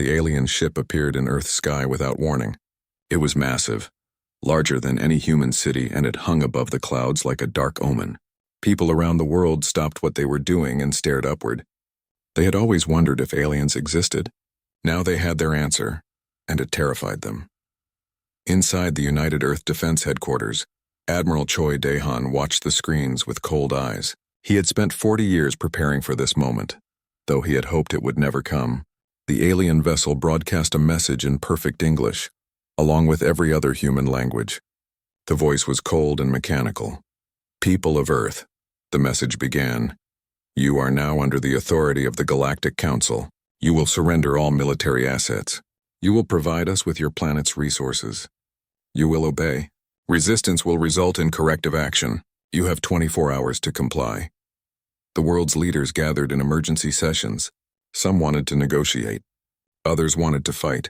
The alien ship appeared in Earth's sky without warning. It was massive, larger than any human city, and it hung above the clouds like a dark omen. People around the world stopped what they were doing and stared upward. They had always wondered if aliens existed. Now they had their answer, and it terrified them. Inside the United Earth Defense Headquarters, Admiral Choi Daehan watched the screens with cold eyes. He had spent 40 years preparing for this moment, though he had hoped it would never come. The alien vessel broadcast a message in perfect English, along with every other human language. The voice was cold and mechanical. "People of Earth," the message began, "you are now under the authority of the Galactic Council. You will surrender all military assets. You will provide us with your planet's resources. You will obey. Resistance will result in corrective action. You have 24 hours to comply." The world's leaders gathered in emergency sessions. Some wanted to negotiate. Others wanted to fight.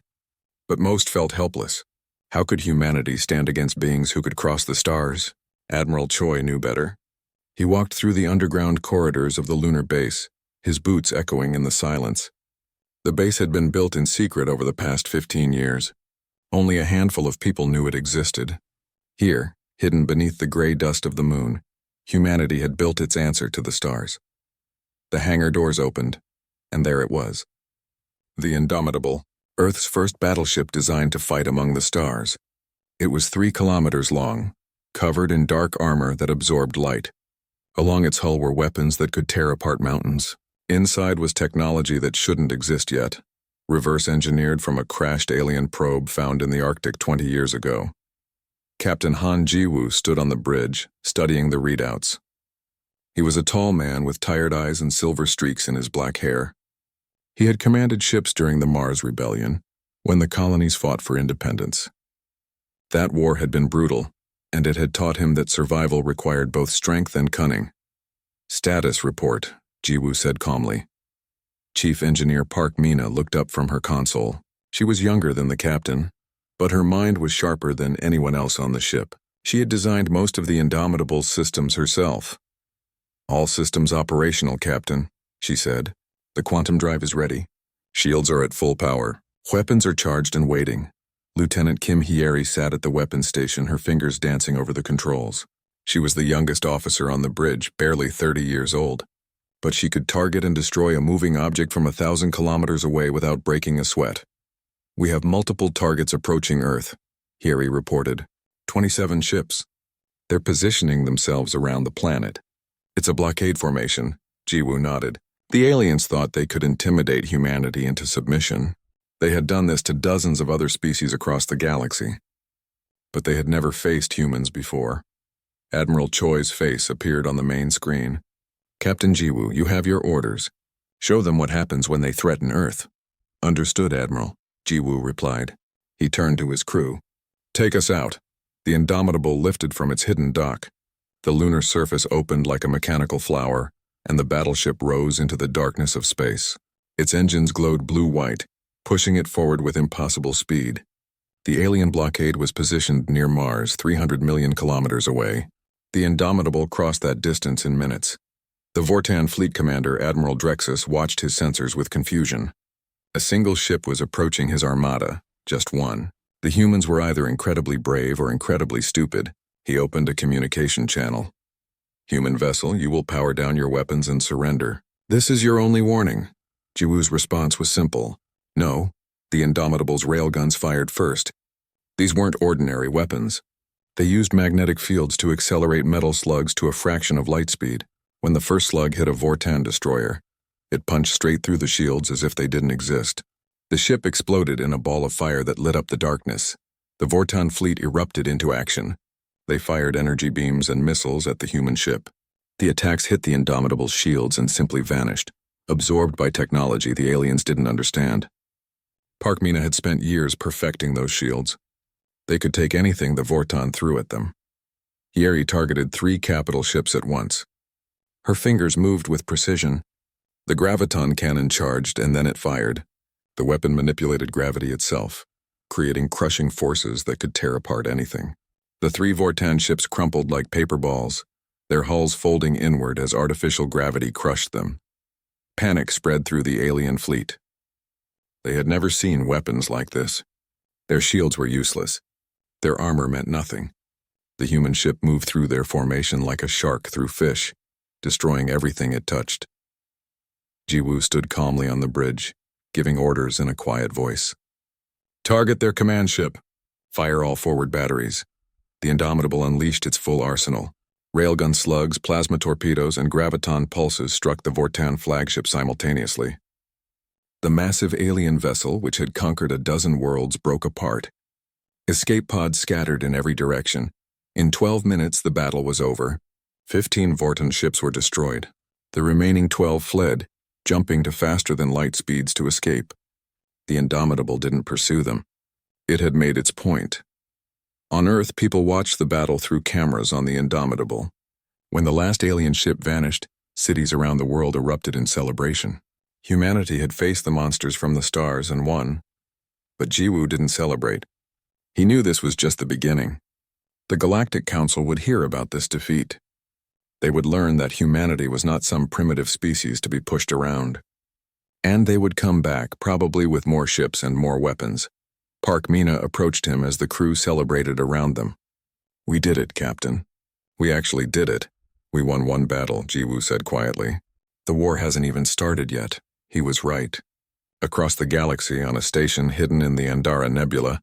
But most felt helpless. How could humanity stand against beings who could cross the stars? Admiral Choi knew better. He walked through the underground corridors of the lunar base, his boots echoing in the silence. The base had been built in secret over the past 15 years. Only a handful of people knew it existed. Here, hidden beneath the gray dust of the moon, humanity had built its answer to the stars. The hangar doors opened, and there it was. The Indomitable, Earth's first battleship designed to fight among the stars. It was 3 kilometers long, covered in dark armor that absorbed light. Along its hull were weapons that could tear apart mountains. Inside was technology that shouldn't exist yet, reverse-engineered from a crashed alien probe found in the Arctic 20 years ago. Captain Han Ji-woo stood on the bridge, studying the readouts. He was a tall man with tired eyes and silver streaks in his black hair. He had commanded ships during the Mars Rebellion, when the colonies fought for independence. That war had been brutal, and it had taught him that survival required both strength and cunning. "Status report," Ji-woo said calmly. Chief Engineer Park Mina looked up from her console. She was younger than the captain, but her mind was sharper than anyone else on the ship. She had designed most of the Indomitable's systems herself. "All systems operational, Captain," she said. "The quantum drive is ready. Shields are at full power. Weapons are charged and waiting." Lieutenant Kim Hyeri sat at the weapons station, her fingers dancing over the controls. She was the youngest officer on the bridge, barely 30 years old. But she could target and destroy a moving object from 1,000 kilometers away without breaking a sweat. "We have multiple targets approaching Earth," Hyeri reported. 27 ships. They're positioning themselves around the planet. "It's a blockade formation," Ji-woo nodded. The aliens thought they could intimidate humanity into submission. They had done this to dozens of other species across the galaxy. But they had never faced humans before. Admiral Choi's face appeared on the main screen. "Captain Ji-woo, you have your orders. Show them what happens when they threaten Earth." "Understood, Admiral," Ji-woo replied. He turned to his crew. "Take us out." The Indomitable lifted from its hidden dock. The lunar surface opened like a mechanical flower, and the battleship rose into the darkness of space. Its engines glowed blue-white, pushing it forward with impossible speed. The alien blockade was positioned near Mars, 300 million kilometers away. The Indomitable crossed that distance in minutes. The Vortan fleet commander, Admiral Drexus, watched his sensors with confusion. A single ship was approaching his armada, just one. The humans were either incredibly brave or incredibly stupid. He opened a communication channel. "Human vessel, you will power down your weapons and surrender. This is your only warning." Ji-woo's response was simple. "No." The Indomitable's railguns fired first. These weren't ordinary weapons. They used magnetic fields to accelerate metal slugs to a fraction of light speed. When the first slug hit a Vortan destroyer, it punched straight through the shields as if they didn't exist. The ship exploded in a ball of fire that lit up the darkness. The Vortan fleet erupted into action. They fired energy beams and missiles at the human ship. The attacks hit the Indomitable's shields and simply vanished, absorbed by technology the aliens didn't understand. Park Mina had spent years perfecting those shields. They could take anything the Vortan threw at them. Hyeri targeted 3 capital ships at once. Her fingers moved with precision. The graviton cannon charged and then it fired. The weapon manipulated gravity itself, creating crushing forces that could tear apart anything. The 3 Vortan ships crumpled like paper balls, their hulls folding inward as artificial gravity crushed them. Panic spread through the alien fleet. They had never seen weapons like this. Their shields were useless. Their armor meant nothing. The human ship moved through their formation like a shark through fish, destroying everything it touched. Jiwoo stood calmly on the bridge, giving orders in a quiet voice. Target their command ship. Fire all forward batteries. The Indomitable unleashed its full arsenal. Railgun slugs, plasma torpedoes, and graviton pulses struck the Vortan flagship simultaneously. The massive alien vessel, which had conquered a dozen worlds, broke apart. Escape pods scattered in every direction. In 12 minutes, the battle was over. 15 Vortan ships were destroyed. The remaining 12 fled, jumping to faster-than-light speeds to escape. The Indomitable didn't pursue them. It had made its point. On Earth, people watched the battle through cameras on the Indomitable. When the last alien ship vanished, cities around the world erupted in celebration. Humanity had faced the monsters from the stars and won. But Jiwoo didn't celebrate. He knew this was just the beginning. The Galactic Council would hear about this defeat. They would learn that humanity was not some primitive species to be pushed around. And they would come back, probably with more ships and more weapons. Park Mina approached him as the crew celebrated around them. We did it, Captain. We actually did it. We won one battle, Jiwoo said quietly. The war hasn't even started yet. He was right. Across the galaxy, on a station hidden in the Andara Nebula,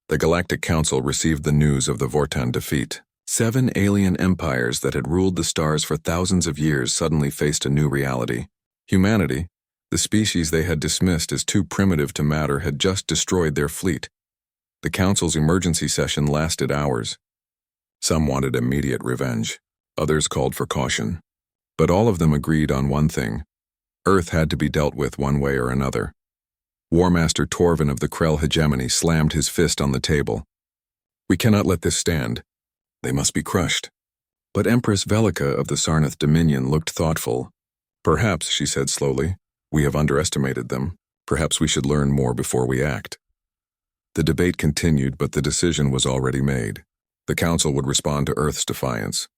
the Galactic Council received the news of the Vortan defeat. 7 alien empires that had ruled the stars for thousands of years suddenly faced a new reality. Humanity, the species they had dismissed as too primitive to matter, had just destroyed their fleet. The Council's emergency session lasted hours. Some wanted immediate revenge. Others called for caution. But all of them agreed on one thing. Earth had to be dealt with one way or another. War Master Torvin of the Krell hegemony slammed his fist on the table. We cannot let this stand. They must be crushed. But Empress Velika of the Sarnath Dominion looked thoughtful. Perhaps, she said slowly, we have underestimated them. Perhaps we should learn more before we act. The debate continued, but the decision was already made. The Council would respond to Earth's defiance.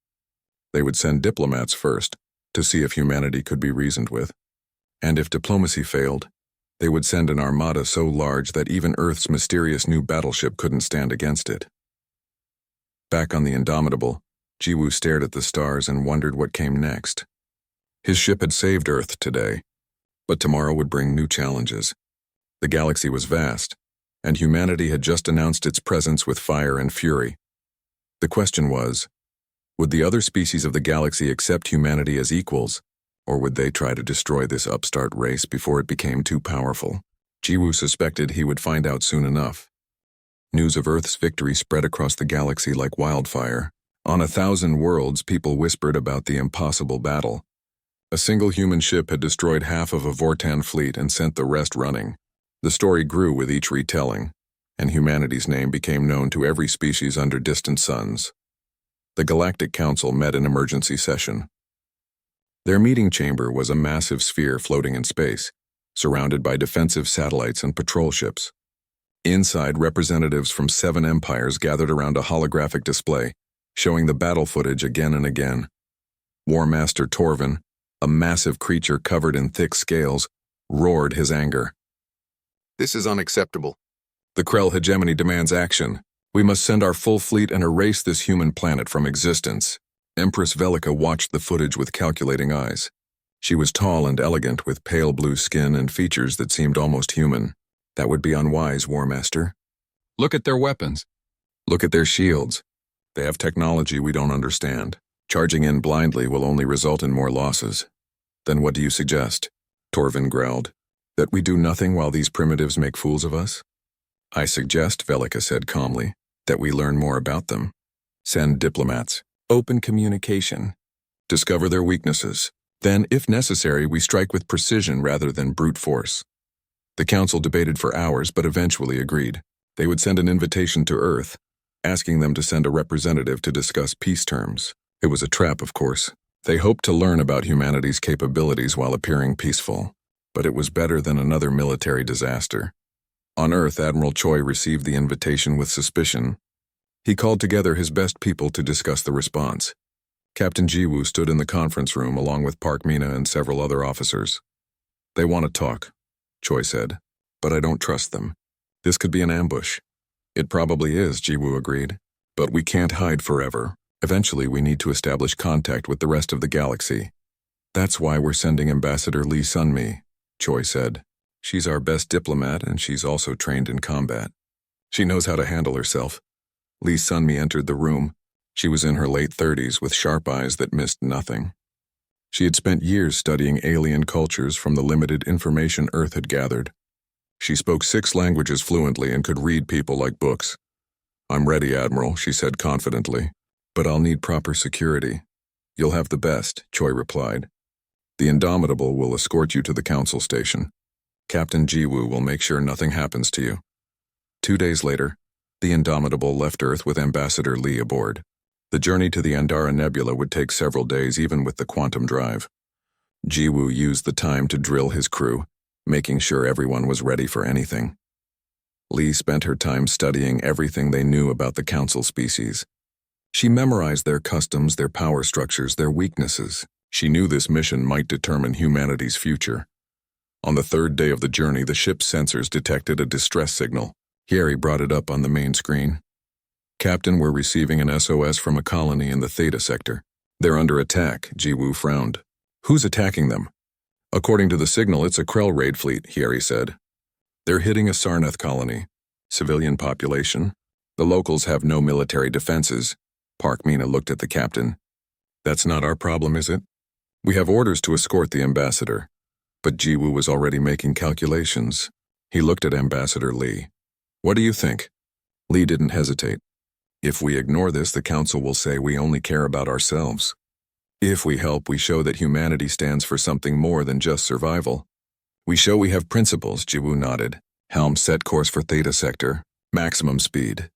They would send diplomats first, to see if humanity could be reasoned with. And if diplomacy failed, they would send an armada so large that even Earth's mysterious new battleship couldn't stand against it. Back on the Indomitable, Jiwoo stared at the stars and wondered what came next. His ship had saved Earth today, but tomorrow would bring new challenges. The galaxy was vast, and humanity had just announced its presence with fire and fury. The question was, would the other species of the galaxy accept humanity as equals, or would they try to destroy this upstart race before it became too powerful? Jiwoo suspected he would find out soon enough. News of Earth's victory spread across the galaxy like wildfire. On 1,000 worlds, people whispered about the impossible battle. A single human ship had destroyed half of a Vortan fleet and sent the rest running. The story grew with each retelling, and humanity's name became known to every species under distant suns. The Galactic Council met in emergency session. Their meeting chamber was a massive sphere floating in space, surrounded by defensive satellites and patrol ships. Inside, representatives from 7 empires gathered around a holographic display, showing the battle footage again and again. War Master Torvin, a massive creature covered in thick scales, roared his anger. This is unacceptable. The Krell hegemony demands action. We must send our full fleet and erase this human planet from existence. Empress Velika watched the footage with calculating eyes. She was tall and elegant, with pale blue skin and features that seemed almost human. That would be unwise, War Master. Look at their weapons. Look at their shields. They have technology we don't understand. Charging in blindly will only result in more losses. Then what do you suggest? Torvin growled. That we do nothing while these primitives make fools of us? I suggest, Velika said calmly, that we learn more about them. Send diplomats. Open communication. Discover their weaknesses. Then, if necessary, we strike with precision rather than brute force. The Council debated for hours, but eventually agreed. They would send an invitation to Earth, asking them to send a representative to discuss peace terms. It was a trap, of course. They hoped to learn about humanity's capabilities while appearing peaceful, but it was better than another military disaster. On Earth, Admiral Choi received the invitation with suspicion. He called together his best people to discuss the response. Captain Jiwoo stood in the conference room along with Park Mina and several other officers. They want to talk, Choi said. but I don't trust them. This could be an ambush. It probably is, Jiwoo agreed. But we can't hide forever. Eventually, we need to establish contact with the rest of the galaxy. That's why we're sending Ambassador Lee Sunmi, Choi said. She's our best diplomat, and she's also trained in combat. She knows how to handle herself. Lee Sunmi entered the room. She was in her late 30s with sharp eyes that missed nothing. She had spent years studying alien cultures from the limited information Earth had gathered. She spoke 6 languages fluently and could read people like books. I'm ready, Admiral, she said confidently, but I'll need proper security. You'll have the best, Choi replied. The Indomitable will escort you to the council station. Captain Jiwoo will make sure nothing happens to you. 2 days later, the Indomitable left Earth with Ambassador Lee aboard. The journey to the Andara Nebula would take several days even with the quantum drive. Jiwoo used the time to drill his crew, making sure everyone was ready for anything. Lee spent her time studying everything they knew about the council species. She memorized their customs, their power structures, their weaknesses. She knew this mission might determine humanity's future. On the 3rd day of the journey, the ship's sensors detected a distress signal. Hyeri brought it up on the main screen. Captain, we're receiving an SOS from a colony in the Theta sector. They're under attack, Jiwoo frowned. Who's attacking them? According to the signal, it's a Krell raid fleet, Hyeri said. They're hitting a Sarnath colony. Civilian population. The locals have no military defenses. Park Mina looked at the captain. That's not our problem, is it? We have orders to escort the ambassador. But Jiwoo was already making calculations. He looked at Ambassador Lee. What do you think? Lee didn't hesitate. If we ignore this, the council will say we only care about ourselves. If we help, we show that humanity stands for something more than just survival. We show we have principles, Jiwoo nodded. Helm set course for Theta sector. Maximum speed.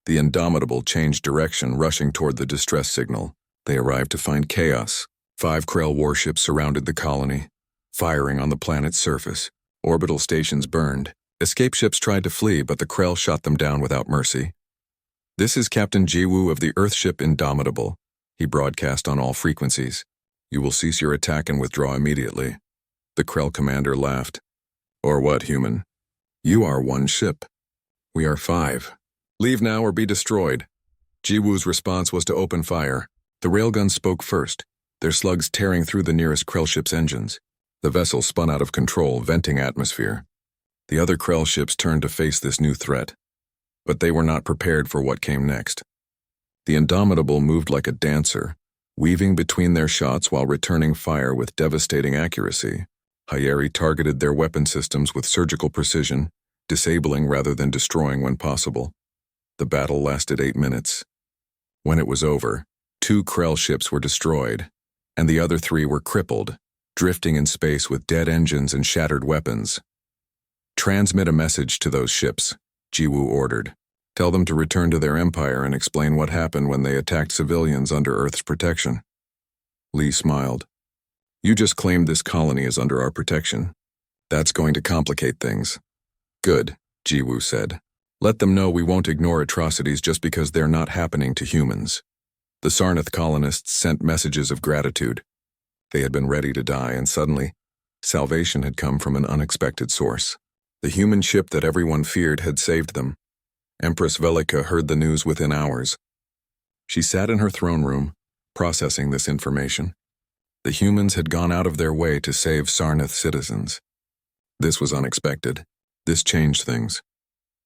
The Indomitable changed direction, rushing toward the distress signal. They arrived to find chaos. 5 Krell warships surrounded the colony, firing on the planet's surface. Orbital stations burned. Escape ships tried to flee, but the Krell shot them down without mercy. This is Captain Jiwoo of the Earthship Indomitable. He broadcast on all frequencies. You will cease your attack and withdraw immediately. The Krell commander laughed. Or what, human? You are 1 ship. We are 5. Leave now or be destroyed. Jiwoo's response was to open fire. The railguns spoke first, their slugs tearing through the nearest Krell ship's engines. The vessel spun out of control, venting atmosphere. The other Krell ships turned to face this new threat. But they were not prepared for what came next. The Indomitable moved like a dancer, weaving between their shots while returning fire with devastating accuracy. Hyeri targeted their weapon systems with surgical precision, disabling rather than destroying when possible. The battle lasted 8 minutes. When it was over, 2 Krell ships were destroyed, and the other 3 were crippled, drifting in space with dead engines and shattered weapons. Transmit a message to those ships, Jiwoo ordered. Tell them to return to their empire and explain what happened when they attacked civilians under Earth's protection. Lee smiled. You just claimed this colony is under our protection. That's going to complicate things. Good, Jiwoo said. Let them know we won't ignore atrocities just because they're not happening to humans. The Sarnath colonists sent messages of gratitude. They had been ready to die, and suddenly, salvation had come from an unexpected source. The human ship that everyone feared had saved them. Empress Velika heard the news within hours. She sat in her throne room, processing this information. The humans had gone out of their way to save Sarnath citizens. This was unexpected. This changed things.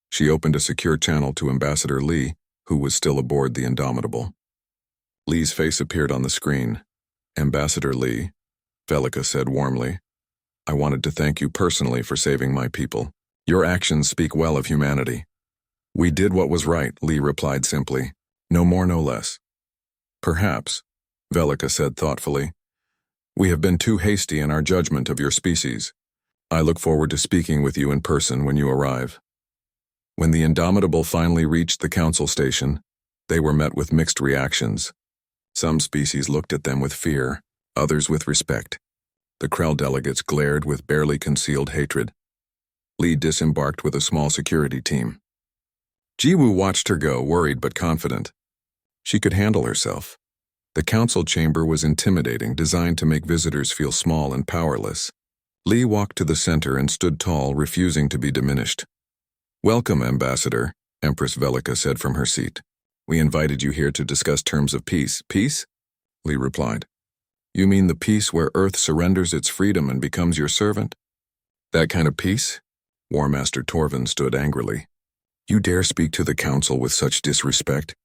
She opened a secure channel to Ambassador Lee, who was still aboard the Indomitable. Lee's face appeared on the screen. Ambassador Lee, Velika said warmly, I wanted to thank you personally for saving my people. Your actions speak well of humanity. We did what was right, Lee replied simply. No more, no less. Perhaps, Velika said thoughtfully. We have been too hasty in our judgment of your species. I look forward to speaking with you in person when you arrive. When the Indomitable finally reached the council station, they were met with mixed reactions. Some species looked at them with fear, others with respect. The Krell delegates glared with barely concealed hatred. Lee disembarked with a small security team. Jiwoo watched her go, worried but confident. She could handle herself. The council chamber was intimidating, designed to make visitors feel small and powerless. Lee walked to the center and stood tall, refusing to be diminished. "Welcome, Ambassador," Empress Velica said from her seat. "We invited you here to discuss terms of peace." "Peace?" Lee replied. "You mean the peace where Earth surrenders its freedom and becomes your servant?" "That kind of peace?" War Master Torvin stood angrily. "You dare speak to the Council with such disrespect?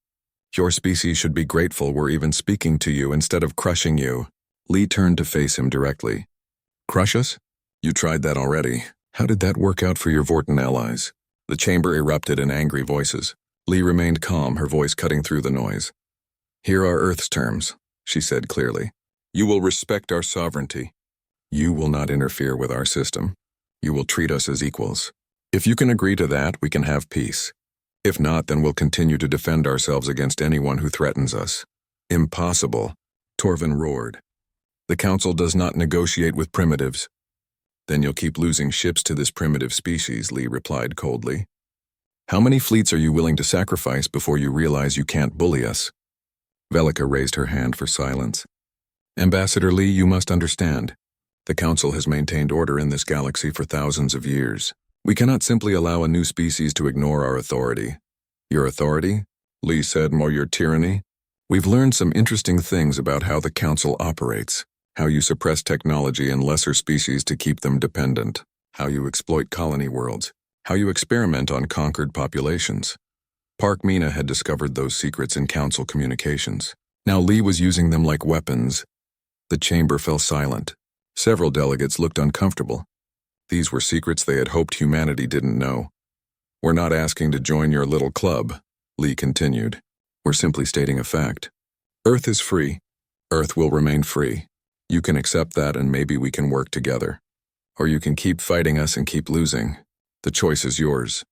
Your species should be grateful we're even speaking to you instead of crushing you." Lee turned to face him directly. "Crush us? You tried that already. How did that work out for your Vorten allies?" The chamber erupted in angry voices. Lee remained calm, her voice cutting through the noise. "Here are Earth's terms," she said clearly. "You will respect our sovereignty. You will not interfere with our system. You will treat us as equals. If you can agree to that, we can have peace. If not, then we'll continue to defend ourselves against anyone who threatens us." "Impossible," Torvin roared. "The Council does not negotiate with primitives." "Then you'll keep losing ships to this primitive species," Lee replied coldly. "How many fleets are you willing to sacrifice before you realize you can't bully us?" Velica raised her hand for silence. "Ambassador Lee, you must understand. The Council has maintained order in this galaxy for thousands of years. We cannot simply allow a new species to ignore our authority." "Your authority?" Lee said, "more your tyranny?" "We've learned some interesting things about how the Council operates. How you suppress technology in lesser species to keep them dependent. How you exploit colony worlds. How you experiment on conquered populations. Park Mina had discovered those secrets in Council communications. Now Lee was using them like weapons." The chamber fell silent. Several delegates looked uncomfortable. These were secrets they had hoped humanity didn't know. "We're not asking to join your little club," Lee continued. "We're simply stating a fact. Earth is free. Earth will remain free. You can accept that and maybe we can work together. Or you can keep fighting us and keep losing. The choice is yours."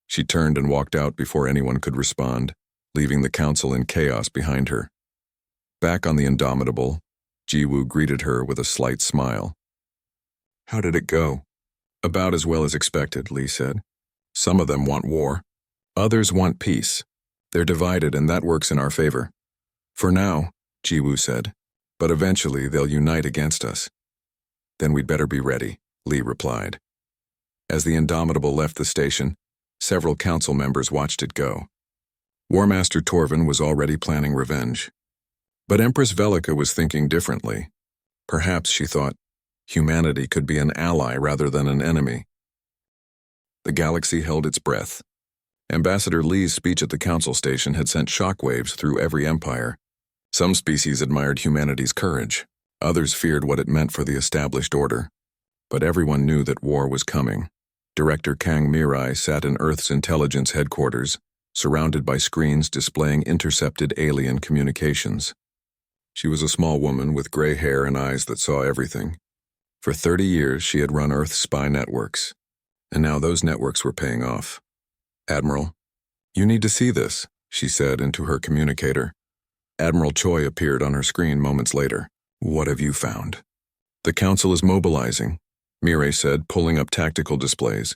She turned and walked out before anyone could respond, leaving the Council in chaos behind her. Back on the Indomitable, Jiwoo greeted her with a slight smile. "How did it go?" "About as well as expected," Lee said. "Some of them want war. Others want peace. They're divided and that works in our favor." "For now," Jiwoo said. "But eventually they'll unite against us." "Then we'd better be ready," Lee replied. As the Indomitable left the station, several Council members watched it go. War Master Torvin was already planning revenge. But Empress Velica was thinking differently. Perhaps, she thought, humanity could be an ally rather than an enemy. The galaxy held its breath. Ambassador Lee's speech at the Council station had sent shockwaves through every empire. Some species admired humanity's courage. Others feared what it meant for the established order. But everyone knew that war was coming. Director Kang Mirai sat in Earth's intelligence headquarters, surrounded by screens displaying intercepted alien communications. She was a small woman with gray hair and eyes that saw everything. For 30 years, she had run Earth's spy networks. And now those networks were paying off. "Admiral, you need to see this," she said into her communicator. Admiral Choi appeared on her screen moments later. "What have you found?" "The Council is mobilizing," Mirai said, pulling up tactical displays.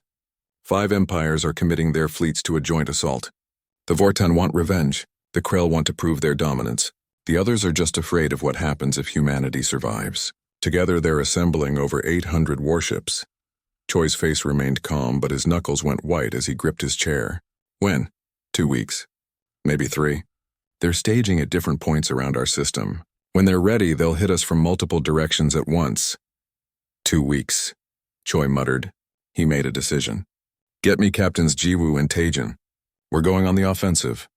5 empires are committing their fleets to a joint assault. The Vortan want revenge. The Krell want to prove their dominance. The others are just afraid of what happens if humanity survives. Together they're assembling over 800 warships. Choi's face remained calm, but his knuckles went white as he gripped his chair. "When?" 2 weeks. Maybe 3. They're staging at different points around our system. When they're ready, they'll hit us from multiple directions at once. 2 weeks, Choi muttered. He made a decision. "Get me Captains Jiwoo and Taejin. We're going on the offensive."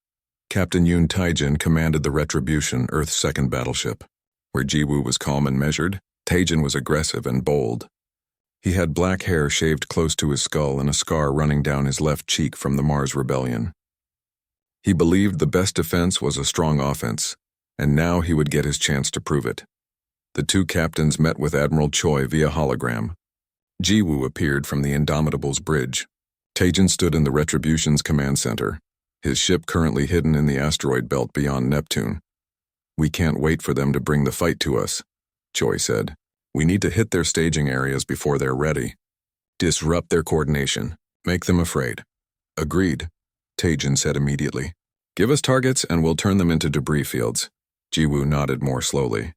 Captain Yoon Taejin commanded the Retribution, Earth's second battleship. Where Jiwoo was calm and measured, Taejin was aggressive and bold. He had black hair shaved close to his skull and a scar running down his left cheek from the Mars Rebellion. He believed the best defense was a strong offense, and now he would get his chance to prove it. The 2 captains met with Admiral Choi via hologram. Jiwoo appeared from the Indomitable's bridge. Taejin stood in the Retribution's command center, his ship currently hidden in the asteroid belt beyond Neptune. "We can't wait for them to bring the fight to us," Choi said. "We need to hit their staging areas before they're ready. Disrupt their coordination. Make them afraid." "Agreed," Taejin said immediately. "Give us targets and we'll turn them into debris fields." Jiwoo nodded more slowly.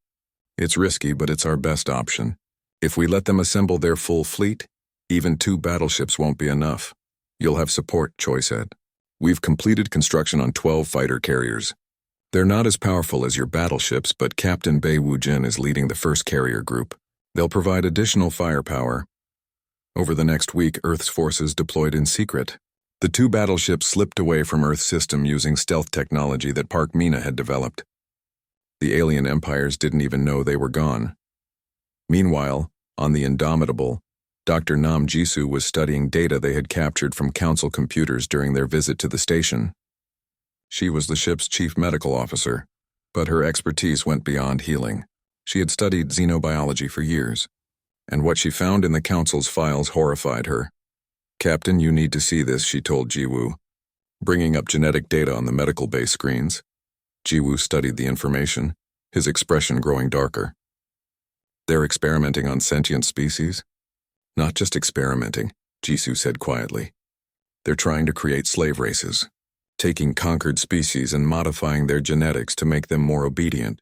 "It's risky, but it's our best option. If we let them assemble their full fleet, even 2 battleships won't be enough. You'll have support, Choi said. We've completed construction on 12 fighter carriers. They're not as powerful as your battleships, but Captain Bei Wu-jin is leading the first carrier group. They'll provide additional firepower. Over the next week, Earth's forces deployed in secret. The 2 battleships slipped away from Earth's system using stealth technology that Park Mina had developed. The alien empires didn't even know they were gone. Meanwhile, on the Indomitable, Dr. Nam Jisoo was studying data they had captured from Council computers during their visit to the station. She was the ship's chief medical officer, but her expertise went beyond healing. She had studied xenobiology for years, and what she found in the Council's files horrified her. Captain, you need to see this, she told Jiwoo, bringing up genetic data on the medical base screens. Jiwoo studied the information, his expression growing darker. They're experimenting on sentient species? Not just experimenting, Jisoo said quietly. They're trying to create slave races, taking conquered species and modifying their genetics to make them more obedient,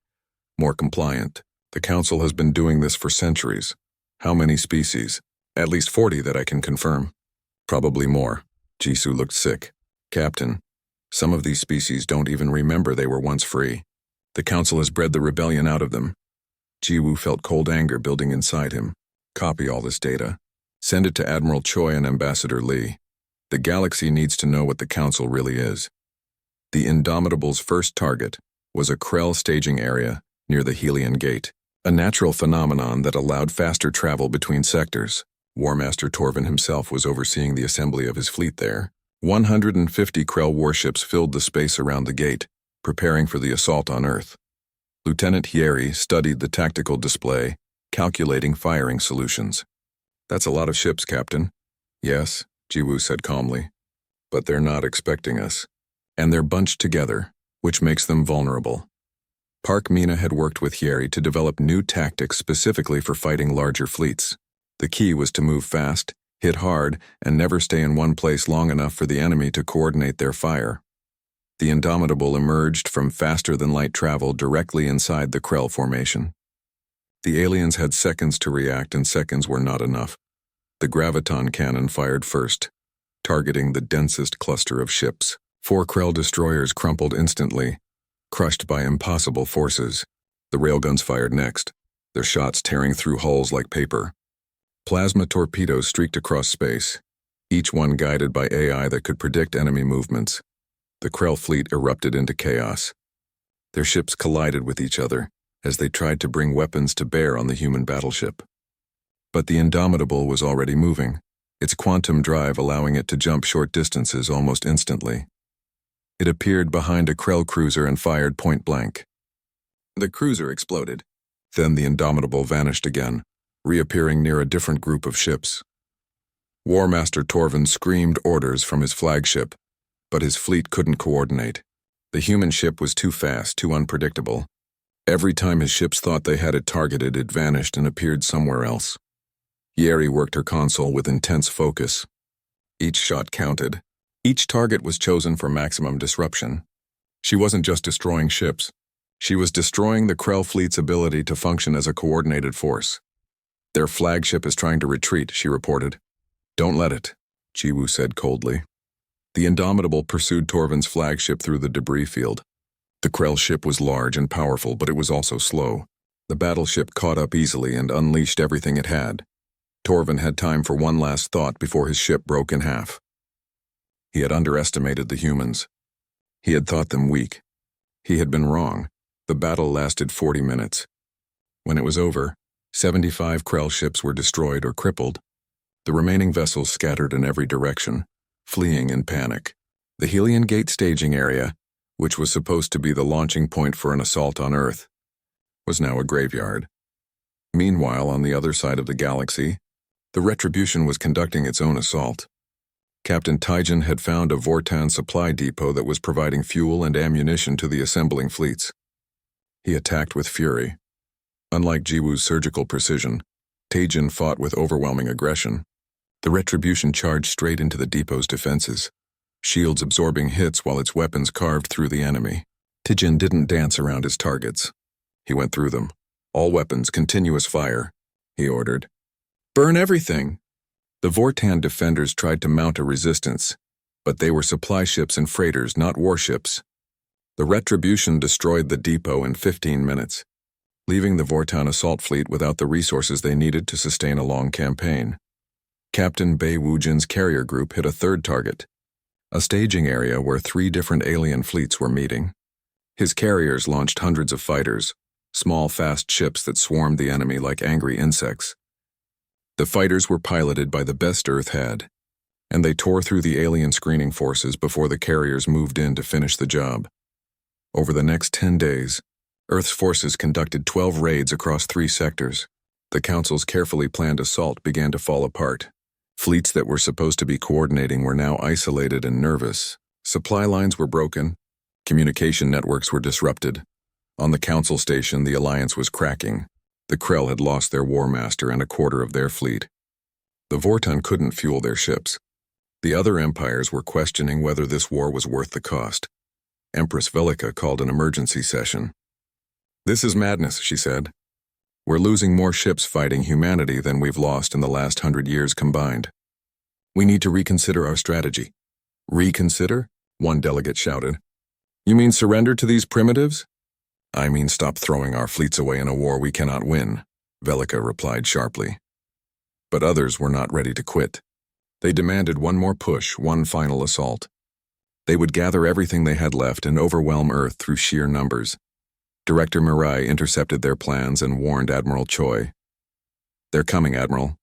more compliant. The Council has been doing this for centuries. How many species? At least 40 that I can confirm. Probably more. Jisoo looked sick. Captain, some of these species don't even remember they were once free. The Council has bred the rebellion out of them. Jiwoo felt cold anger building inside him. Copy all this data. Send it to Admiral Choi and Ambassador Lee. The galaxy needs to know what the Council really is. The Indomitable's first target was a Krell staging area near the Helion Gate, a natural phenomenon that allowed faster travel between sectors. War Master Torvin himself was overseeing the assembly of his fleet there. 150 Krell warships filled the space around the gate, preparing for the assault on Earth. Lieutenant Hyeri studied the tactical display, calculating firing solutions. That's a lot of ships, Captain. Yes, Jiwoo said calmly. But they're not expecting us. And they're bunched together, which makes them vulnerable. Park Mina had worked with Hyeri to develop new tactics specifically for fighting larger fleets. The key was to move fast, hit hard, and never stay in one place long enough for the enemy to coordinate their fire. The Indomitable emerged from faster-than-light travel directly inside the Krell formation. The aliens had seconds to react, and seconds were not enough. The graviton cannon fired first, targeting the densest cluster of ships. 4 Krell destroyers crumpled instantly, crushed by impossible forces. The railguns fired next, their shots tearing through hulls like paper. Plasma torpedoes streaked across space, each one guided by AI that could predict enemy movements. The Krell fleet erupted into chaos. Their ships collided with each other as they tried to bring weapons to bear on the human battleship. But the Indomitable was already moving, its quantum drive allowing it to jump short distances almost instantly. It appeared behind a Krell cruiser and fired point blank. The cruiser exploded. Then the Indomitable vanished again, reappearing near a different group of ships. War Master Torvin screamed orders from his flagship, but his fleet couldn't coordinate. The human ship was too fast, too unpredictable. Every time his ships thought they had it targeted, it vanished and appeared somewhere else. Hyeri worked her console with intense focus. Each shot counted. Each target was chosen for maximum disruption. She wasn't just destroying ships. She was destroying the Krell fleet's ability to function as a coordinated force. Their flagship is trying to retreat, she reported. Don't let it, Jiwoo said coldly. The Indomitable pursued Torvin's flagship through the debris field. The Krell ship was large and powerful, but it was also slow. The battleship caught up easily and unleashed everything it had. Torvin had time for one last thought before his ship broke in half. He had underestimated the humans. He had thought them weak. He had been wrong. The battle lasted 40 minutes. When it was over, 75 Krell ships were destroyed or crippled. The remaining vessels scattered in every direction, fleeing in panic. The Helion Gate staging area, which was supposed to be the launching point for an assault on Earth, was now a graveyard. Meanwhile, on the other side of the galaxy, the Retribution was conducting its own assault. Captain Taijin had found a Vortan supply depot that was providing fuel and ammunition to the assembling fleets. He attacked with fury. Unlike Jiwoo's surgical precision, Taijin fought with overwhelming aggression. The Retribution charged straight into the depot's defenses, shields absorbing hits while its weapons carved through the enemy. Taijin didn't dance around his targets. He went through them. All weapons, continuous fire. he ordered. Burn everything! The Vortan defenders tried to mount a resistance, but they were supply ships and freighters, not warships. The Retribution destroyed the depot in 15 minutes, leaving the Vortan assault fleet without the resources they needed to sustain a long campaign. Captain Bei Wujin's carrier group hit a third target, a staging area where 3 different alien fleets were meeting. His carriers launched hundreds of fighters, small fast ships that swarmed the enemy like angry insects. The fighters were piloted by the best Earth had, and they tore through the alien screening forces before the carriers moved in to finish the job. Over the next 10 days, Earth's forces conducted 12 raids across 3 sectors. The Council's carefully planned assault began to fall apart. Fleets that were supposed to be coordinating were now isolated and nervous. Supply lines were broken. Communication networks were disrupted. On the Council station, the alliance was cracking. The Krell had lost their war master and a quarter of their fleet. The Vortan couldn't fuel their ships. The other empires were questioning whether this war was worth the cost. Empress Velika called an emergency session. "This is madness," she said. "We're losing more ships fighting humanity than we've lost in the last 100 years combined. We need to reconsider our strategy." "Reconsider?" one delegate shouted. "You mean surrender to these primitives?" "I mean stop throwing our fleets away in a war we cannot win," Velika replied sharply. But others were not ready to quit. They demanded one more push, one final assault. They would gather everything they had left and overwhelm Earth through sheer numbers. Director Mirai intercepted their plans and warned Admiral Choi. "They're coming, Admiral.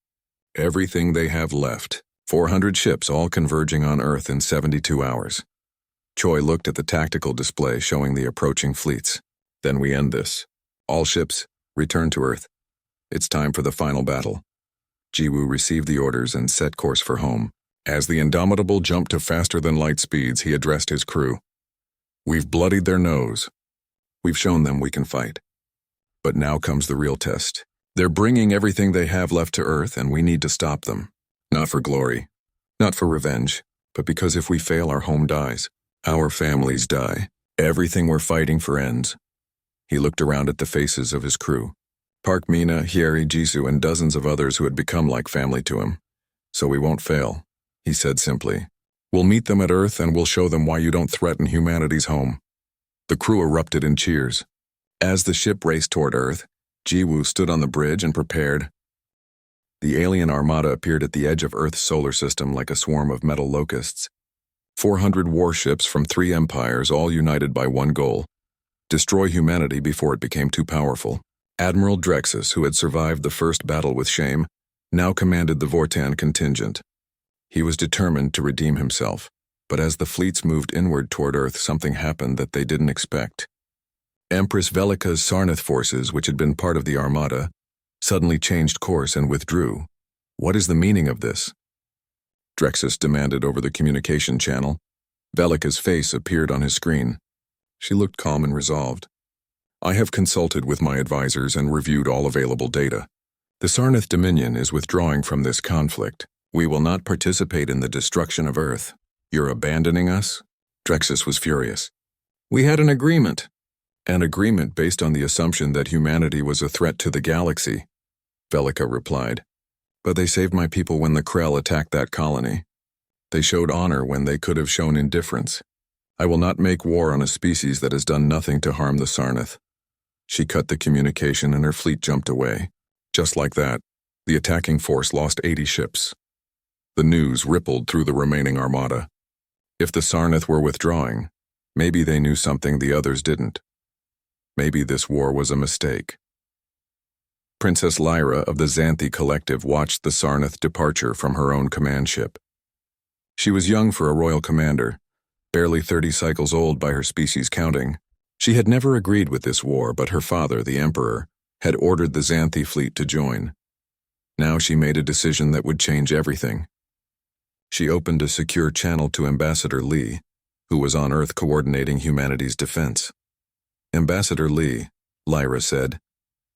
Everything they have left. 400 ships all converging on Earth in 72 hours. Choi looked at the tactical display showing the approaching fleets. "Then we end this. All ships, return to Earth. It's time for the final battle." Jiwoo received the orders and set course for home. As the Indomitable jumped to faster-than-light speeds, he addressed his crew. "We've bloodied their nose. We've shown them we can fight. But now comes the real test. They're bringing everything they have left to Earth, and we need to stop them. Not for glory, not for revenge, but because if we fail, our home dies. Our families die. Everything we're fighting for ends." He looked around at the faces of his crew. Park Mina, Hyeri, Jisoo, and dozens of others who had become like family to him. "So we won't fail," he said simply. "We'll meet them at Earth and we'll show them why you don't threaten humanity's home." The crew erupted in cheers. As the ship raced toward Earth, Jiwoo stood on the bridge and prepared. The alien armada appeared at the edge of Earth's solar system like a swarm of metal locusts. 400 warships from 3 empires, all united by one goal: destroy humanity before it became too powerful. Admiral Drexus, who had survived the first battle with shame, now commanded the Vortan contingent. He was determined to redeem himself, but as the fleets moved inward toward Earth, something happened that they didn't expect. Empress Velika's Sarnath forces, which had been part of the Armada, suddenly changed course and withdrew. "What is the meaning of this?" Drexus demanded over the communication channel. Velika's face appeared on his screen. She looked calm and resolved. "I have consulted with my advisors and reviewed all available data. The Sarnath Dominion is withdrawing from this conflict. We will not participate in the destruction of Earth. You're abandoning us?" Drexus was furious. "We had an agreement." "An agreement based on the assumption that humanity was a threat to the galaxy," Velika replied. "But they saved my people when the Krell attacked that colony. They showed honor when they could have shown indifference. I will not make war on a species that has done nothing to harm the Sarnath." She cut the communication and her fleet jumped away. Just like that, the attacking force lost 80 ships. The news rippled through the remaining armada. If the Sarnath were withdrawing, maybe they knew something the others didn't. Maybe this war was a mistake. Princess Lyra of the Xanthi Collective watched the Sarnath departure from her own command ship. She was young for a royal commander, barely 30 cycles old by her species counting. She had never agreed with this war, but her father, the Emperor, had ordered the Xanthi fleet to join. Now she made a decision that would change everything. She opened a secure channel to Ambassador Lee, who was on Earth coordinating humanity's defense. "Ambassador Lee," Lyra said,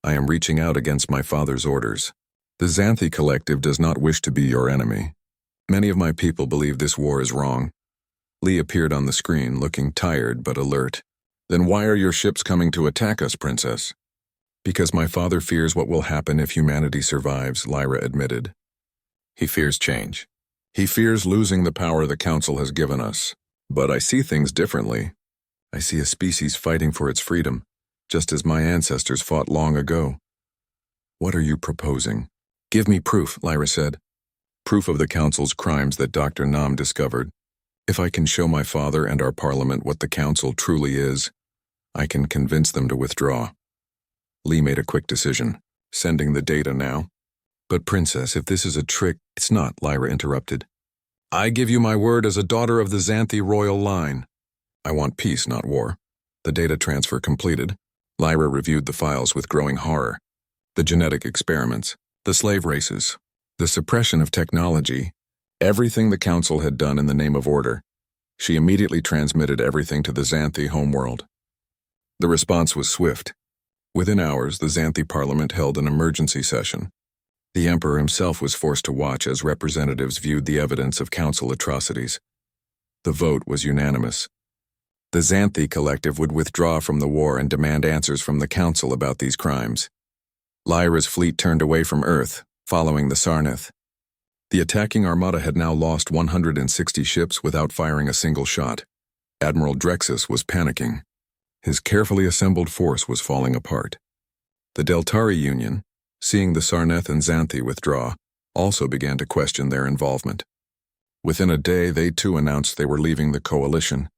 "I am reaching out against my father's orders. The Xanthi Collective does not wish to be your enemy. Many of my people believe this war is wrong." Lee appeared on the screen, looking tired but alert. "Then why are your ships coming to attack us, Princess?" Because my father fears what will happen if humanity survives, Lyra admitted. He fears change. He fears losing the power the Council has given us. But I see things differently. I see a species fighting for its freedom, just as my ancestors fought long ago. What are you proposing? Give me proof, Lyra said. Proof of the Council's crimes that Dr. Nam discovered. If I can show my father and our parliament what the Council truly is, I can convince them to withdraw. Lee made a quick decision. Sending the data now? But Princess, if this is a trick— It's not, Lyra interrupted. I give you my word as a daughter of the Xanthi royal line. I want peace, not war. The data transfer completed. Lyra reviewed the files with growing horror. The genetic experiments, the slave races, the suppression of technology, everything the Council had done in the name of order. She immediately transmitted everything to the Xanthi homeworld. The response was swift. Within hours, the Xanthi Parliament held an emergency session. The Emperor himself was forced to watch as representatives viewed the evidence of Council atrocities. The vote was unanimous. The Xanthi Collective would withdraw from the war and demand answers from the Council about these crimes. Lyra's fleet turned away from Earth, following the Sarnath. The attacking armada had now lost 160 ships without firing a single shot. Admiral Drexus was panicking. His carefully assembled force was falling apart. The Deltari Union, seeing the Sarnath and Xanthi withdraw, also began to question their involvement. Within a day, they too announced they were leaving the coalition.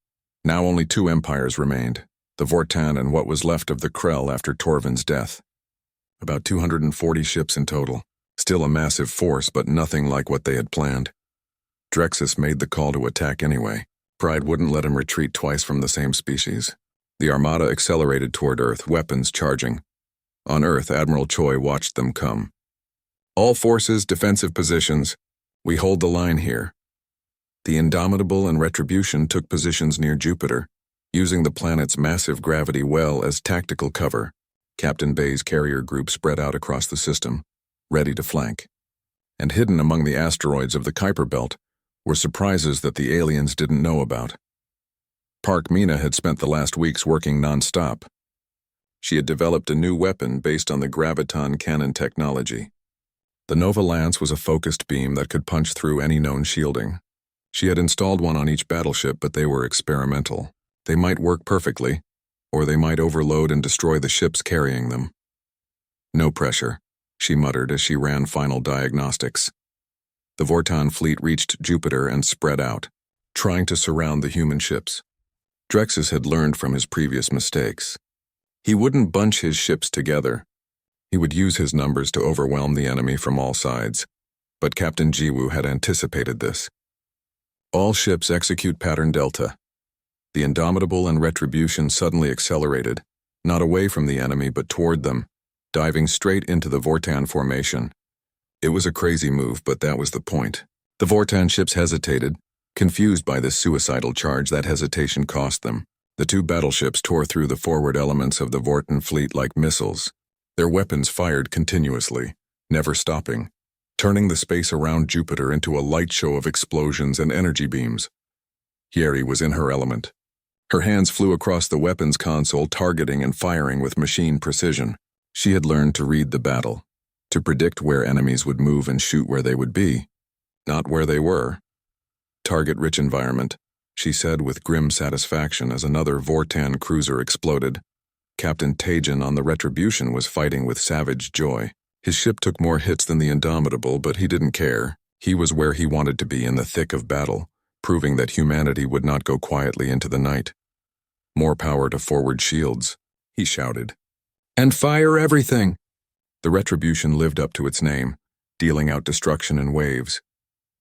Now only 2 empires remained, the Vortan and what was left of the Krell after Torvin's death. About 240 ships in total, still a massive force but nothing like what they had planned. Drexus made the call to attack anyway. Pride wouldn't let him retreat twice from the same species. The armada accelerated toward Earth, weapons charging. On Earth, Admiral Choi watched them come. All forces, defensive positions. We hold the line here. The Indomitable and Retribution took positions near Jupiter, using the planet's massive gravity well as tactical cover. Captain Bay's carrier group spread out across the system, ready to flank. And hidden among the asteroids of the Kuiper Belt were surprises that the aliens didn't know about. Park Mina had spent the last weeks working non-stop. She had developed a new weapon based on the graviton cannon technology. The Nova Lance was a focused beam that could punch through any known shielding. She had installed one on each battleship, but they were experimental. They might work perfectly, or they might overload and destroy the ships carrying them. No pressure, she muttered as she ran final diagnostics. The Vortan fleet reached Jupiter and spread out, trying to surround the human ships. Drexus had learned from his previous mistakes. He wouldn't bunch his ships together. He would use his numbers to overwhelm the enemy from all sides. But Captain Jiwoo had anticipated this. All ships execute pattern Delta. The Indomitable and Retribution suddenly accelerated, not away from the enemy but toward them, diving straight into the Vortan formation. It was a crazy move, but that was the point. The Vortan ships hesitated, confused by this suicidal charge. That hesitation cost them. The 2 battleships tore through the forward elements of the Vortan fleet like missiles. Their weapons fired continuously, never stopping, turning the space around Jupiter into a light show of explosions and energy beams. Hyeri was in her element. Her hands flew across the weapons console, targeting and firing with machine precision. She had learned to read the battle, to predict where enemies would move and shoot where they would be, not where they were. Target-rich environment, she said with grim satisfaction as another Vortan cruiser exploded. Captain Tajin on the Retribution was fighting with savage joy. His ship took more hits than the Indomitable, but he didn't care. He was where he wanted to be, in the thick of battle, proving that humanity would not go quietly into the night. More power to forward shields, he shouted. And fire everything! The Retribution lived up to its name, dealing out destruction in waves.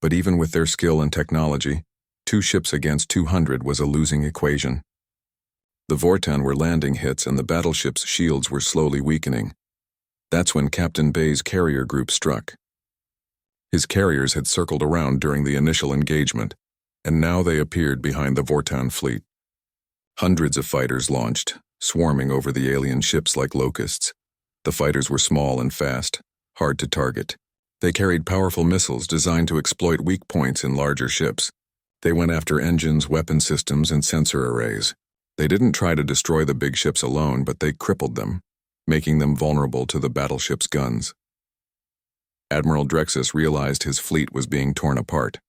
But even with their skill and technology, 2 ships against 200 was a losing equation. The Vortan were landing hits and the battleship's shields were slowly weakening. That's when Captain Bay's carrier group struck. His carriers had circled around during the initial engagement, and now they appeared behind the Vortan fleet. Hundreds of fighters launched, swarming over the alien ships like locusts. The fighters were small and fast, hard to target. They carried powerful missiles designed to exploit weak points in larger ships. They went after engines, weapon systems, and sensor arrays. They didn't try to destroy the big ships alone, but they crippled them. making them vulnerable to the battleship's guns. Admiral Drexus realized his fleet was being torn apart.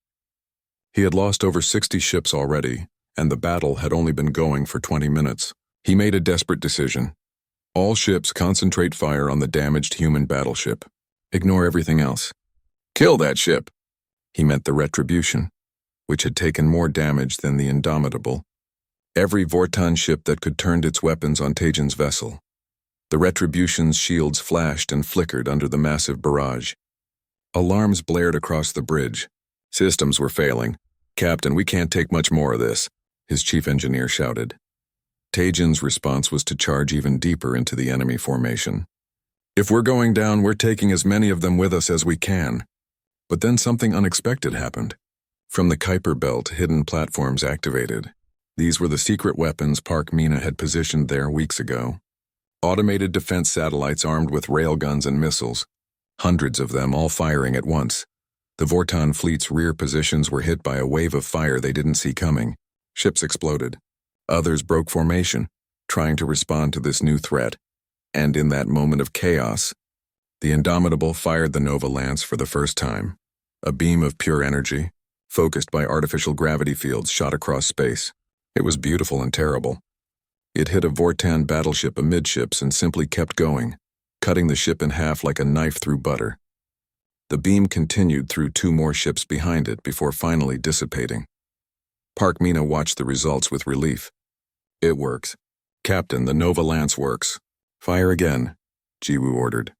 He had lost over 60 ships already, and the battle had only been going for 20 minutes. He made a desperate decision. All ships concentrate fire on the damaged human battleship. Ignore everything else. Kill that ship! He meant the Retribution, which had taken more damage than the Indomitable. Every Vortan ship that could turned its weapons on Tajin's vessel. The Retribution's shields flashed and flickered under the massive barrage. Alarms blared across the bridge. Systems were failing. Captain, we can't take much more of this, his chief engineer shouted. Tajin's response was to charge even deeper into the enemy formation. If we're going down, we're taking as many of them with us as we can. But then something unexpected happened. From the Kuiper Belt, hidden platforms activated. These were the secret weapons Park Mina had positioned there weeks ago. Automated defense satellites armed with railguns and missiles. Hundreds of them all firing at once. The Vortan fleet's rear positions were hit by a wave of fire they didn't see coming. Ships exploded. Others broke formation, trying to respond to this new threat. And in that moment of chaos, the Indomitable fired the Nova Lance for the first time. A beam of pure energy, focused by artificial gravity fields, shot across space. It was beautiful and terrible. It hit a Vortan battleship amidships and simply kept going, cutting the ship in half like a knife through butter. The beam continued through 2 more ships behind it before finally dissipating. Park Mina watched the results with relief. It works. Captain, the Nova Lance works. Fire again, Jiwoo ordered.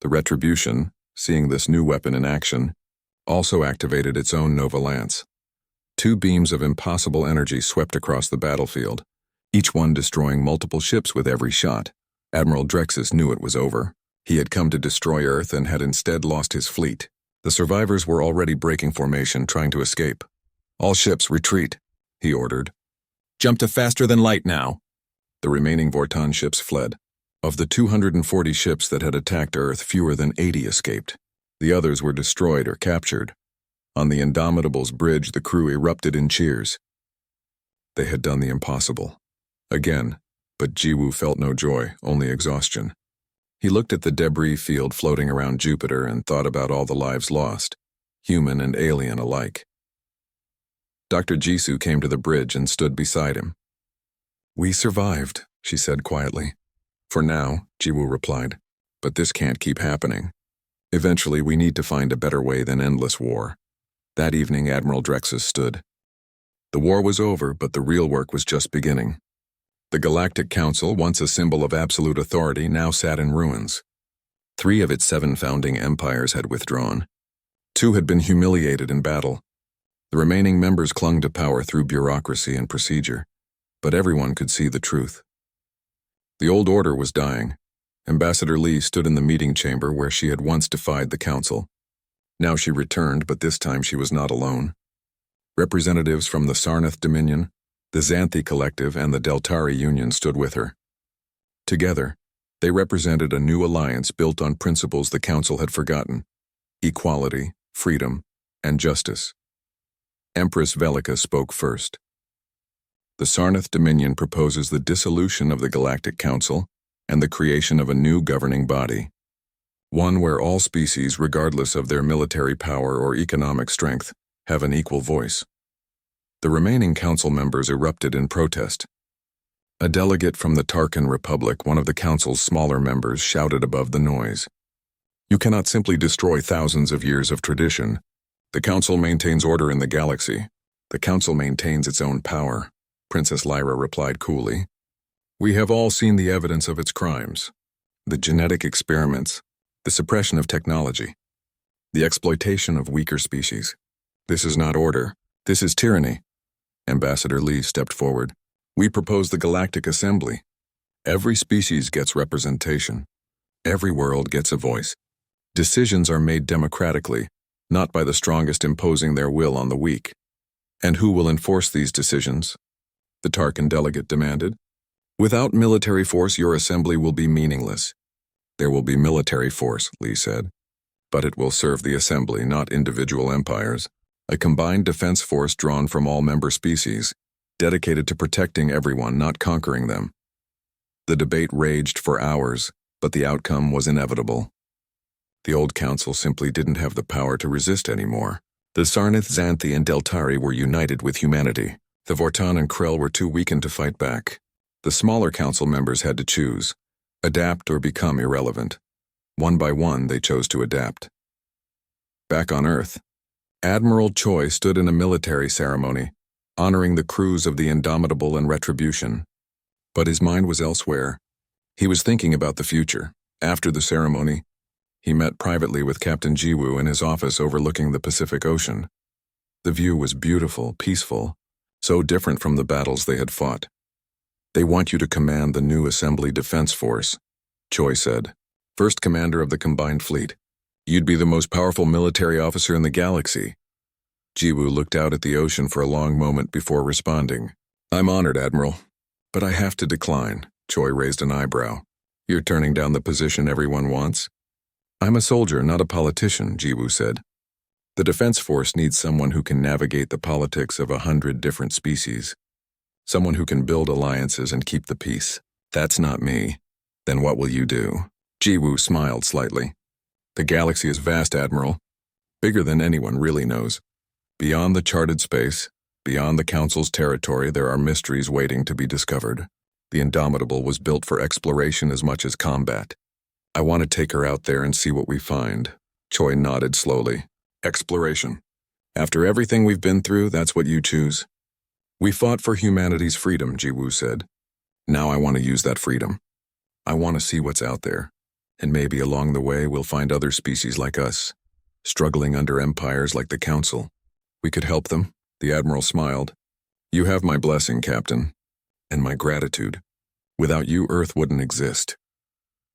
The Retribution, seeing this new weapon in action, also activated its own Nova Lance. 2 beams of impossible energy swept across the battlefield, each one destroying multiple ships with every shot. Admiral Drexus knew it was over. He had come to destroy Earth and had instead lost his fleet. The survivors were already breaking formation, trying to escape. All ships retreat, he ordered. Jump to faster than light now. The remaining Vortan ships fled. Of the 240 ships that had attacked Earth, fewer than 80 escaped. The others were destroyed or captured. On the Indomitable's bridge, the crew erupted in cheers. They had done the impossible. Again, but Jiwoo felt no joy, only exhaustion. He looked at the debris field floating around Jupiter and thought about all the lives lost, human and alien alike. Dr. Jisoo came to the bridge and stood beside him. We survived, she said quietly. For now, Jiwoo replied, but this can't keep happening. Eventually, we need to find a better way than endless war. That evening, Admiral Drexus stood. The war was over, but the real work was just beginning. The Galactic Council, once a symbol of absolute authority, now sat in ruins. 3 of its 7 founding empires had withdrawn. 2 had been humiliated in battle. The remaining members clung to power through bureaucracy and procedure, but everyone could see the truth. The old order was dying. Ambassador Lee stood in the meeting chamber where she had once defied the council. Now she returned, but this time she was not alone. Representatives from the Sarnath Dominion, the Xanthi Collective, and the Deltari Union stood with her. Together, they represented a new alliance built on principles the council had forgotten: equality, freedom, and justice. Empress Velika spoke first. The Sarnath Dominion proposes the dissolution of the Galactic Council and the creation of a new governing body, one where all species, regardless of their military power or economic strength, have an equal voice. The remaining council members erupted in protest. A delegate from the Tarkan Republic, one of the council's smaller members, shouted above the noise. You cannot simply destroy thousands of years of tradition. The council maintains order in the galaxy. The council maintains its own power, Princess Lyra replied coolly. We have all seen the evidence of its crimes. The genetic experiments, the suppression of technology, the exploitation of weaker species. This is not order. This is tyranny. Ambassador Lee stepped forward. We propose the Galactic Assembly. Every species gets representation. Every world gets a voice. Decisions are made democratically, not by the strongest imposing their will on the weak. And who will enforce these decisions? The Tarkan delegate demanded. Without military force, your assembly will be meaningless. There will be military force, Lee said. But it will serve the assembly, not individual empires. A combined defense force drawn from all member species, dedicated to protecting everyone, not conquering them. The debate raged for hours, but the outcome was inevitable. The old council simply didn't have the power to resist anymore. The Sarnath, Xanthi, and Deltari were united with humanity. The Vortan and Krell were too weakened to fight back. The smaller council members had to choose, adapt or become irrelevant. One by one, they chose to adapt. Back on Earth, Admiral Choi stood in a military ceremony, honoring the crews of the Indomitable and Retribution. But his mind was elsewhere. He was thinking about the future. After the ceremony, he met privately with Captain Jiwoo in his office overlooking the Pacific Ocean. The view was beautiful, peaceful, so different from the battles they had fought. "They want you to command the new Assembly Defense Force," Choi said. "First commander of the combined fleet. You'd be the most powerful military officer in the galaxy." Jiwoo looked out at the ocean for a long moment before responding. "I'm honored, Admiral, but I have to decline." Choi raised an eyebrow. "You're turning down the position everyone wants?" "I'm a soldier, not a politician," Jiwoo said. "The Defense Force needs someone who can navigate the politics of 100 different species. Someone who can build alliances and keep the peace. That's not me. Then what will you do?" Jiwoo smiled slightly. "The galaxy is vast, Admiral. Bigger than anyone really knows. Beyond the charted space, beyond the Council's territory, there are mysteries waiting to be discovered. The Indomitable was built for exploration as much as combat. I want to take her out there and see what we find." Choi nodded slowly. "Exploration. After everything we've been through, that's what you choose?" "We fought for humanity's freedom," Jiwoo said. "Now I want to use that freedom. I want to see what's out there. And maybe along the way we'll find other species like us, struggling under empires like the Council. We could help them." The Admiral smiled. "You have my blessing, Captain, and my gratitude. Without you, Earth wouldn't exist."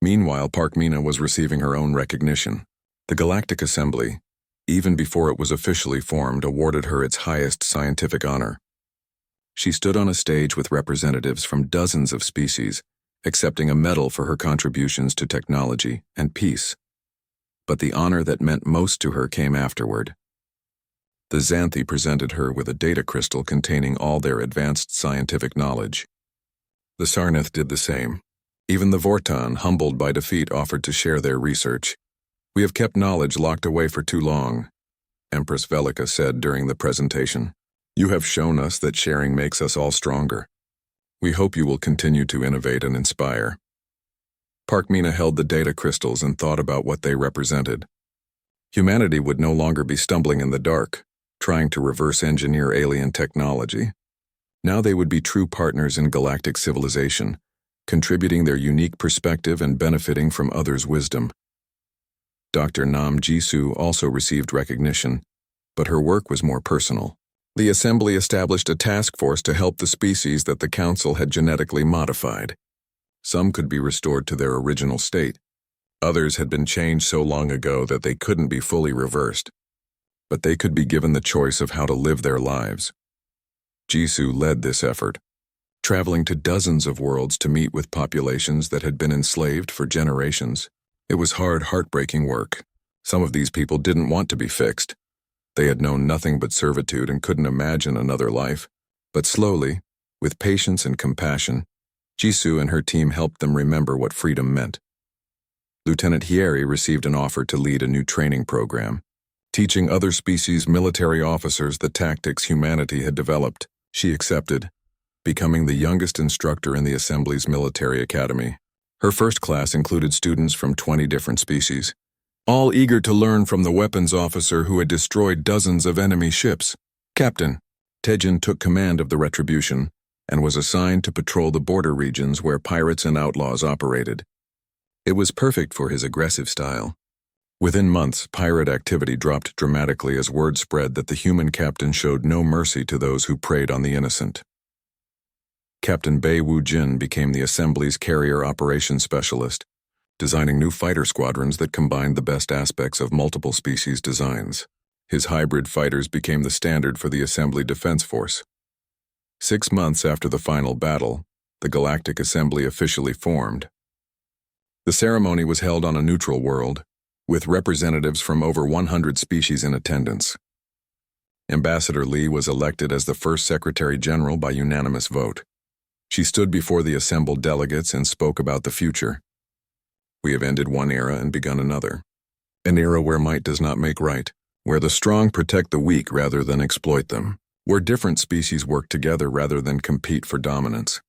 Meanwhile, Park Mina was receiving her own recognition. The Galactic Assembly, even before it was officially formed, awarded her its highest scientific honor. She stood on a stage with representatives from dozens of species, accepting a medal for her contributions to technology and peace. But the honor that meant most to her came afterward. The Xanthi presented her with a data crystal containing all their advanced scientific knowledge. The Sarnath did the same. Even the Vortan, humbled by defeat, offered to share their research. "We have kept knowledge locked away for too long," Empress Velika said during the presentation. "You have shown us that sharing makes us all stronger. We hope you will continue to innovate and inspire." Park Mina held the data crystals and thought about what they represented. Humanity would no longer be stumbling in the dark, trying to reverse engineer alien technology. Now they would be true partners in galactic civilization, contributing their unique perspective and benefiting from others' wisdom. Dr. Nam Jisoo also received recognition, but her work was more personal. The Assembly established a task force to help the species that the Council had genetically modified. Some could be restored to their original state. Others had been changed so long ago that they couldn't be fully reversed. But they could be given the choice of how to live their lives. Jisoo led this effort, traveling to dozens of worlds to meet with populations that had been enslaved for generations. It was hard, heartbreaking work. Some of these people didn't want to be fixed. They had known nothing but servitude and couldn't imagine another life. But slowly, with patience and compassion, Jisoo and her team helped them remember what freedom meant. Lieutenant Hieri received an offer to lead a new training program, teaching other species' military officers the tactics humanity had developed. She accepted, becoming the youngest instructor in the Assembly's military academy. Her first class included students from 20 different species, all eager to learn from the weapons officer who had destroyed dozens of enemy ships. Captain Tejin took command of the Retribution and was assigned to patrol the border regions where pirates and outlaws operated. It was perfect for his aggressive style. Within months, pirate activity dropped dramatically as word spread that the human captain showed no mercy to those who preyed on the innocent. Captain Bei Wu-jin became the Assembly's carrier operations specialist, designing new fighter squadrons that combined the best aspects of multiple species designs. His hybrid fighters became the standard for the Assembly Defense Force. 6 months after the final battle, the Galactic Assembly officially formed. The ceremony was held on a neutral world, with representatives from over 100 species in attendance. Ambassador Lee was elected as the first Secretary General by unanimous vote. She stood before the assembled delegates and spoke about the future. We have ended one era and begun another. An era where might does not make right, where the strong protect the weak rather than exploit them, where different species work together rather than compete for dominance.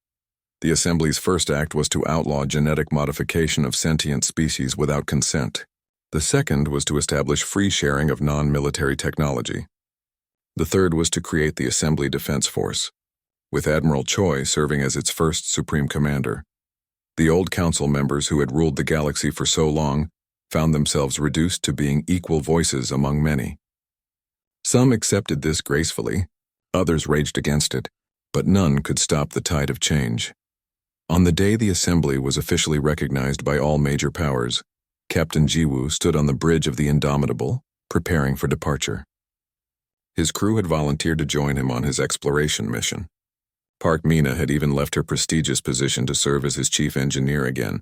The Assembly's first act was to outlaw genetic modification of sentient species without consent. The second was to establish free sharing of non-military technology. The third was to create the Assembly Defense Force, with Admiral Choi serving as its first Supreme Commander. The old council members who had ruled the galaxy for so long found themselves reduced to being equal voices among many. Some accepted this gracefully, others raged against it, but none could stop the tide of change. On the day the Assembly was officially recognized by all major powers, Captain Jiwoo stood on the bridge of the Indomitable, preparing for departure. His crew had volunteered to join him on his exploration mission. Park Mina had even left her prestigious position to serve as his chief engineer again.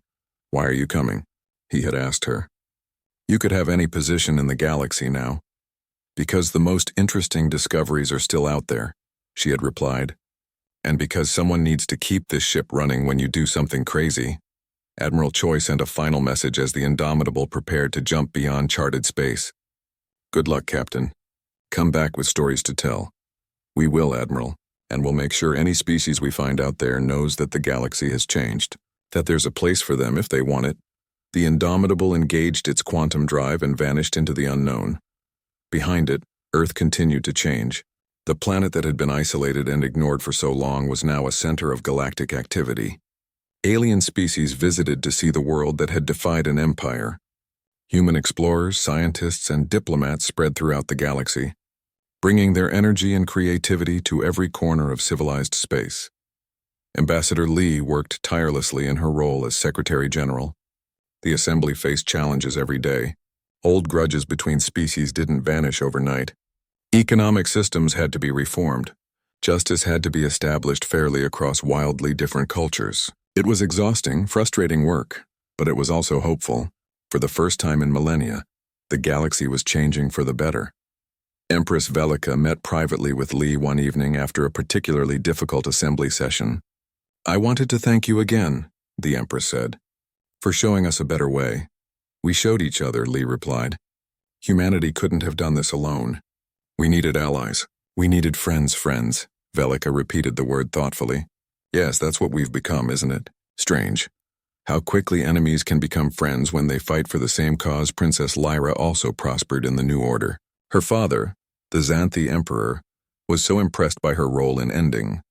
"Why are you coming?" he had asked her. "You could have any position in the galaxy now." "Because the most interesting discoveries are still out there," she had replied. "And because someone needs to keep this ship running when you do something crazy." Admiral Choi sent a final message as the Indomitable prepared to jump beyond charted space. "Good luck, Captain. Come back with stories to tell." "We will, Admiral, and we'll make sure any species we find out there knows that the galaxy has changed, that there's a place for them if they want it." The Indomitable engaged its quantum drive and vanished into the unknown. Behind it, Earth continued to change. The planet that had been isolated and ignored for so long was now a center of galactic activity. Alien species visited to see the world that had defied an empire. Human explorers, scientists, and diplomats spread throughout the galaxy, bringing their energy and creativity to every corner of civilized space. Ambassador Lee worked tirelessly in her role as Secretary General. The Assembly faced challenges every day. Old grudges between species didn't vanish overnight. Economic systems had to be reformed. Justice had to be established fairly across wildly different cultures. It was exhausting, frustrating work, but it was also hopeful. For the first time in millennia, the galaxy was changing for the better. Empress Velika met privately with Lee one evening after a particularly difficult assembly session. "I wanted to thank you again," the Empress said, "for showing us a better way." "We showed each other," Lee replied. "Humanity couldn't have done this alone. We needed allies. We needed friends, Velika repeated the word thoughtfully. "Yes, that's what we've become, isn't it? Strange. How quickly enemies can become friends when they fight for the same cause." Princess Lyra also prospered in the new order. Her father, the Xanthi Emperor, was so impressed by her role in ending